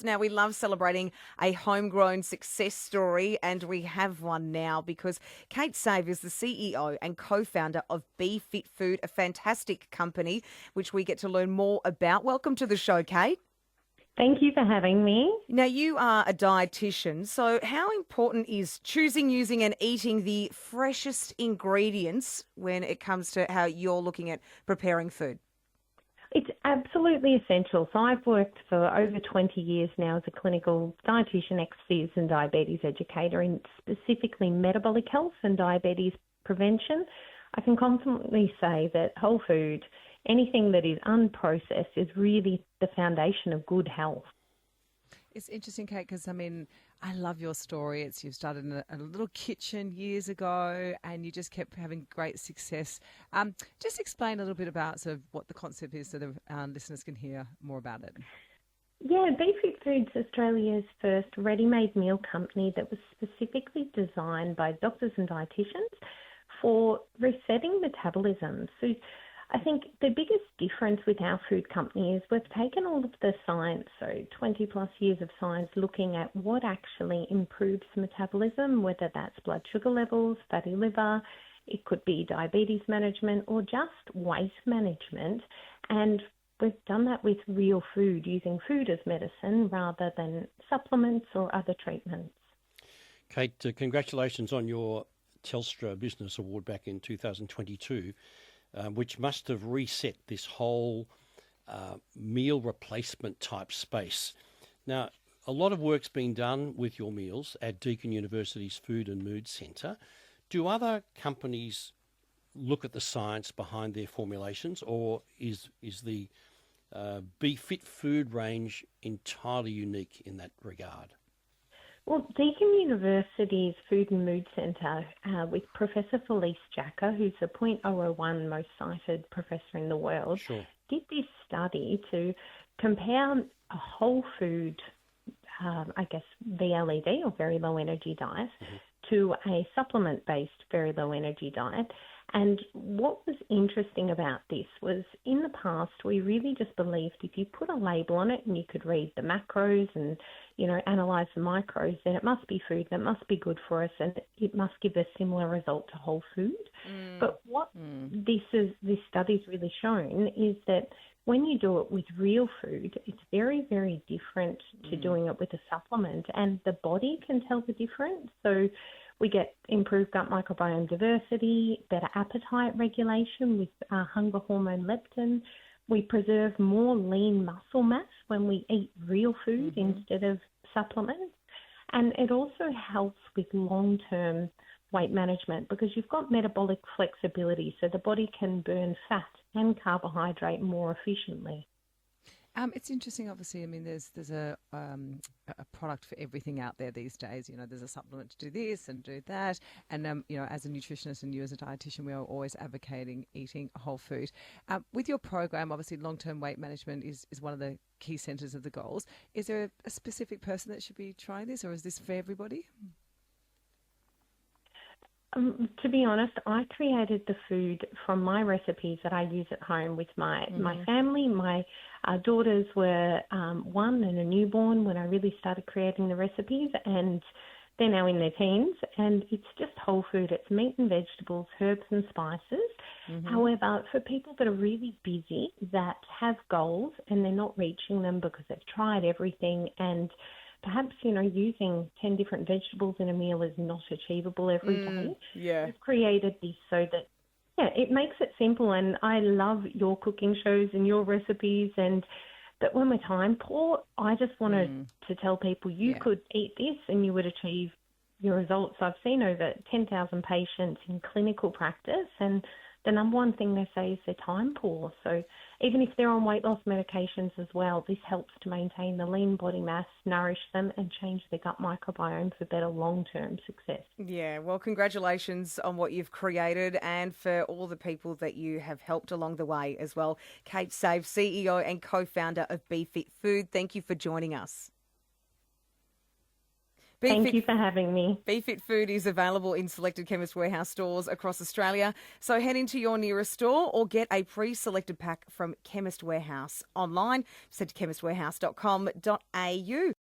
us. Now, we love celebrating a homegrown success story, and we have one now because Kate Save is the CEO and co-founder of Be Fit Food, a fantastic company which we get to learn more about. Welcome to the show, Kate. Thank you for having me. Now, you are a dietitian, so how important is choosing, using and eating the freshest ingredients when it comes to how you're looking at preparing food? It's absolutely essential. So I've worked for over 20 years now as a clinical dietitian, ex-phys and diabetes educator in specifically metabolic health and diabetes prevention. I can confidently say that whole food, anything that is unprocessed, is really the foundation of good health. It's interesting, Kate, because, I love your story. You started in a little kitchen years ago and you just kept having great success. Just explain a little bit about sort of what the concept is so the listeners can hear more about it. Yeah, Be Fit Foods, Australia's first ready-made meal company that was specifically designed by doctors and dietitians for resetting metabolism. So I think the biggest difference with our food company is we've taken all of the science, so 20 plus years of science, looking at what actually improves metabolism, whether that's blood sugar levels, fatty liver, it could be diabetes management or just weight management. And we've done that with real food, using food as medicine rather than supplements or other treatments. Kate, congratulations on your Telstra Business Award back in 2022. Which must have reset this whole meal replacement type space. Now, a lot of work's been done with your meals at Deakin University's Food and Mood Centre. Do other companies look at the science behind their formulations, or is the Be Fit Food range entirely unique in that regard? Well, Deakin University's Food and Mood Centre with Professor Felice Jacker, who's the .001 most cited professor in the world, Sure. did this study to compare a whole food, VLED or very low energy diet to a supplement-based very low energy diet. And what was interesting about this was in the past, we really just believed if you put a label on it and you could read the macros and, analyse the micros, then it must be food, that must be good for us, and it must give a similar result to whole food. But what this study's really shown is that when you do it with real food, it's very, very different to doing it with a supplement, and the body can tell the difference. So we get improved gut microbiome diversity, better appetite regulation with hunger hormone leptin. We preserve more lean muscle mass when we eat real food instead of supplements. And it also helps with long-term weight management because you've got metabolic flexibility, so the body can burn fat and carbohydrate more efficiently. It's interesting, obviously. There's a product for everything out there these days. There's a supplement to do this and do that. And, as a nutritionist and you as a dietitian, we are always advocating eating whole food. With your program, obviously, long-term weight management is one of the key centres of the goals. Is there a specific person that should be trying this, or is this for everybody? To be honest, I created the food from my recipes that I use at home with my family. My daughters were 1 and a newborn when I really started creating the recipes, and they're now in their teens. And it's just whole food. It's meat and vegetables, herbs and spices. However, for people that are really busy, that have goals and they're not reaching them because they've tried everything, and perhaps, using 10 different vegetables in a meal is not achievable every day. Yeah. We've created this so that, it makes it simple. And I love your cooking shows and your recipes. But when we're time poor, I just wanted to tell people you could eat this and you would achieve your results. I've seen over 10,000 patients in clinical practice, and the number one thing they say is they're time poor. So even if they're on weight loss medications as well, this helps to maintain the lean body mass, nourish them, and change their gut microbiome for better long-term success. Yeah, well, congratulations on what you've created and for all the people that you have helped along the way as well. Kate Save, CEO and co-founder of Be Fit Food, thank you for joining us. Thank you for having me. BeFit Food is available in selected Chemist Warehouse stores across Australia. So head into your nearest store or get a pre-selected pack from Chemist Warehouse online. Just head to chemistwarehouse.com.au.